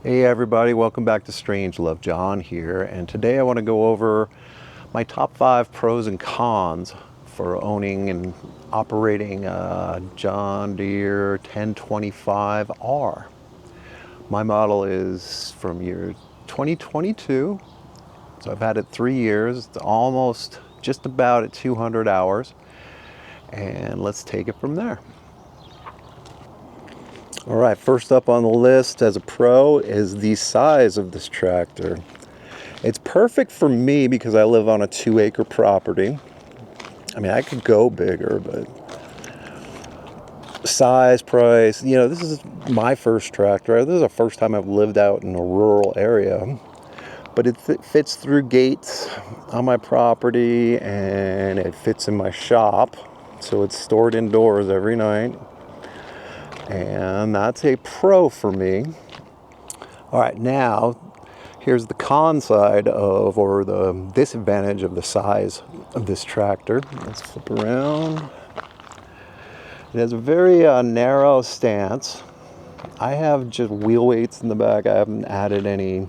Hey everybody, welcome back to Strangelove. John here, and today I want to go over my top 5 pros and cons for owning and operating a John Deere 1025R. My model is from year 2022, so I've had it 3 years. It's almost just about at 200 hours, and let's take it from there. All right, first up on the list as a pro is the size of this tractor. It's perfect for me because I live on a 2-acre property. I mean, I could go bigger, but size, price, this is my first tractor. This is the first time I've lived out in a rural area, but it fits through gates on my property and it fits in my shop. So it's stored indoors every night. And that's a pro for me. All right, now here's the con side of, or the disadvantage of the size of this tractor. Let's flip around. It has a very narrow stance. I have just wheel weights in the back. I haven't added any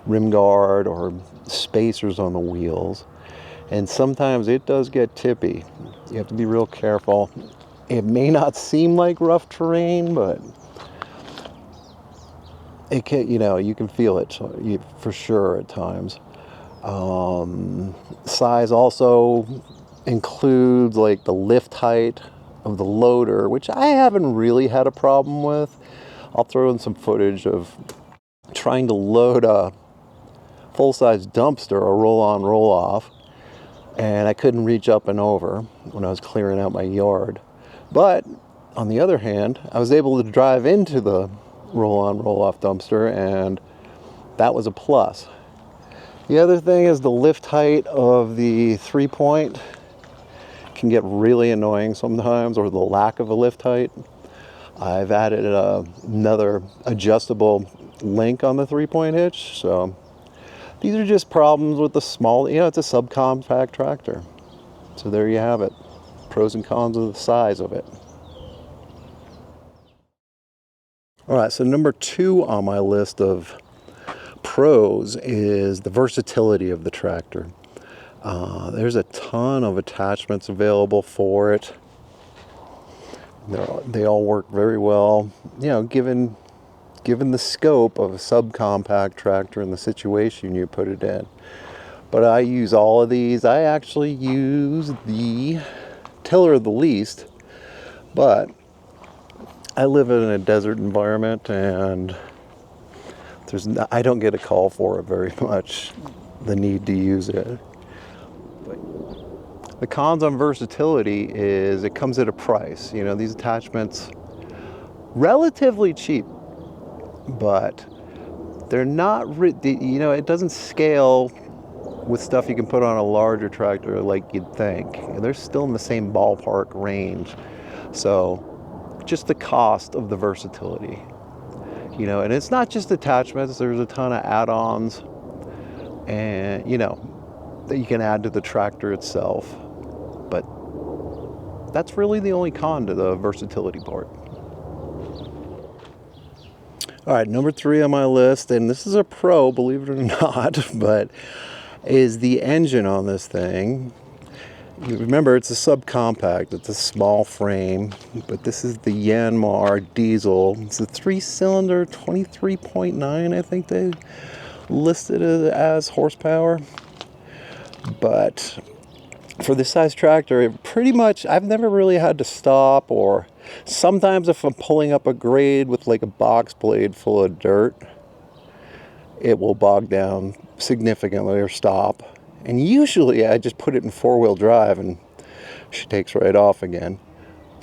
rim guard or spacers on the wheels. And sometimes it does get tippy. You have to be real careful. It may not seem like rough terrain, but it can, you can feel it for sure at times. Size also includes like the lift height of the loader, which I haven't really had a problem with. I'll throw in some footage of trying to load a full-size dumpster, a roll-on, roll-off, and I couldn't reach up and over when I was clearing out my yard. But on the other hand, I was able to drive into the roll-on, roll-off dumpster, and that was a plus. The other thing is the lift height of the 3-point can get really annoying sometimes, or the lack of a lift height. I've added another adjustable link on the 3-point hitch, so these are just problems with the small, it's a subcompact tractor. So there you have it. Pros and cons of the size of it. All right, so number 2 on my list of pros is the versatility of the tractor. There's a ton of attachments available for it. They all work very well, given the scope of a subcompact tractor and the situation you put it in. But I use all of these. I actually use the tiller the least, but I live in a desert environment and I don't get a call for it very much, the need to use it. But the cons on versatility is it comes at a price. These attachments, relatively cheap, but they're not, it doesn't scale with stuff you can put on a larger tractor like you'd think. They're still in the same ballpark range. So just the cost of the versatility, and it's not just attachments. There's a ton of add-ons and, that you can add to the tractor itself. But that's really the only con to the versatility part. All right, number 3 on my list, and this is a pro, believe it or not, but is the engine on this thing. You remember, it's a subcompact. It's a small frame, but this is the Yanmar diesel. It's a 3-cylinder, 23.9, I think they listed it as horsepower. But for this size tractor, it pretty much, I've never really had to stop, or sometimes if I'm pulling up a grade with like a box blade full of dirt, it will bog down significantly or stop. And usually I just put it in 4-wheel drive and she takes right off again.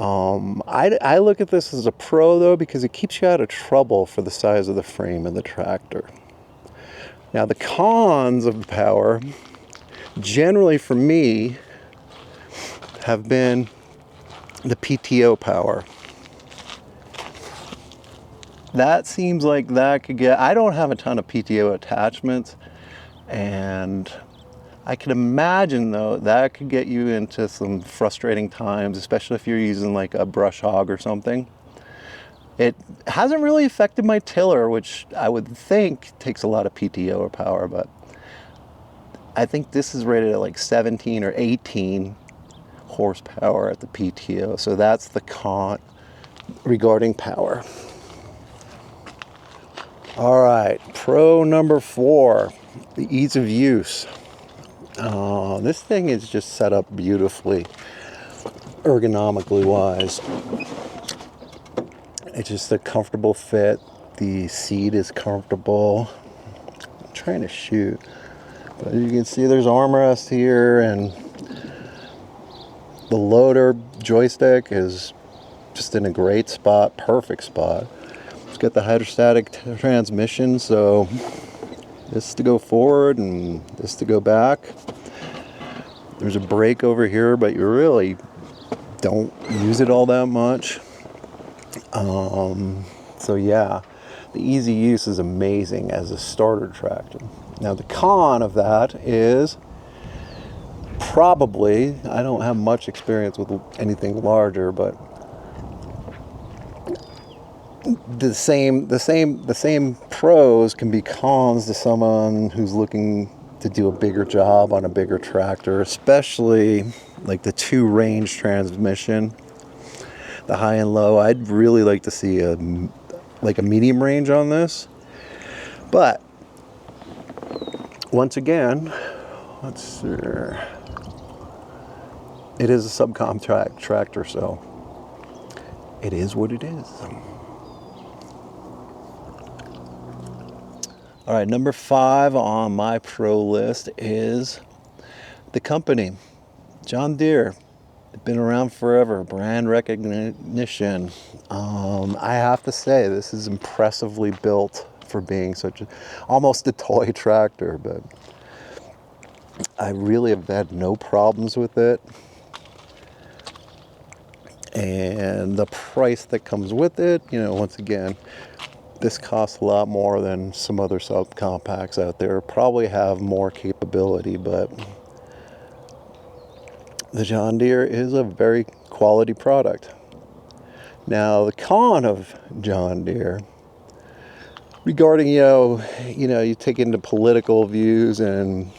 I look at this as a pro though, because it keeps you out of trouble for the size of the frame of the tractor. Now the cons of the power, generally for me, have been the PTO power. That seems like that could get, I don't have a ton of PTO attachments, and I can imagine though that could get you into some frustrating times, especially if you're using like a brush hog or something. It hasn't really affected my tiller, which I would think takes a lot of PTO or power, but I think this is rated at like 17 or 18 horsepower at the PTO. So that's the con regarding power. All right, pro number 4, the ease of use. This thing is just set up beautifully, ergonomically wise. It's just a comfortable fit. The seat is comfortable. I'm trying to shoot, but you can see there's armrest here, and the loader joystick is just in a great spot, perfect spot. It's got the hydrostatic transmission, so this to go forward and this to go back. There's a brake over here, but you really don't use it all that much. So yeah, the easy use is amazing as a starter tractor. Now the con of that is probably, I don't have much experience with anything larger, but the same pros can be cons to someone who's looking to do a bigger job on a bigger tractor, especially like the 2-range transmission, the high and low. I'd really like to see a medium range on this, but once again, let's see, it is a subcompact tractor, so it is what it is. All right, number 5 on my pro list is the company, John Deere. They've been around forever, brand recognition. I have to say, this is impressively built for being almost a toy tractor, but I really have had no problems with it. And the price that comes with it, once again, this costs a lot more than some other subcompacts out there. Probably have more capability, but the John Deere is a very quality product. Now, the con of John Deere, regarding, you take into political views and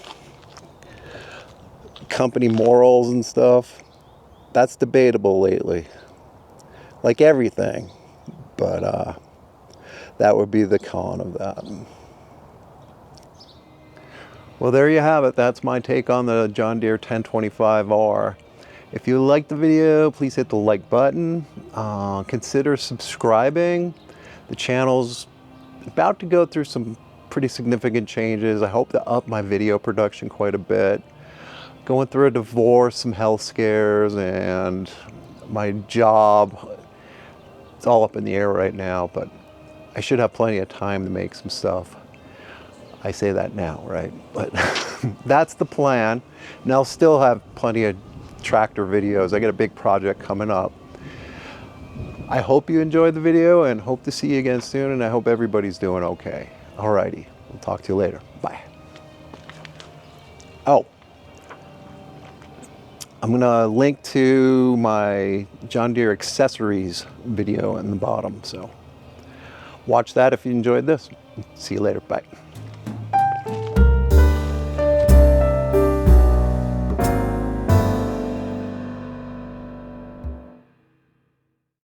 company morals and stuff, that's debatable lately, like everything, but that would be the con of that. Well, there you have it. That's my take on the John Deere 1025R. If you liked the video, please hit the like button. Consider subscribing. The channel's about to go through some pretty significant changes. I hope to up my video production quite a bit. Going through a divorce, some health scares, and my job. It's all up in the air right now, but I should have plenty of time to make some stuff. I say that now, right? But that's the plan. And I'll still have plenty of tractor videos. I got a big project coming up. I hope you enjoyed the video and hope to see you again soon, and I hope everybody's doing okay. Alrighty, we'll talk to you later. Bye. Oh, I'm gonna link to my John Deere accessories video in the bottom, so watch that if you enjoyed this. See you later, bye.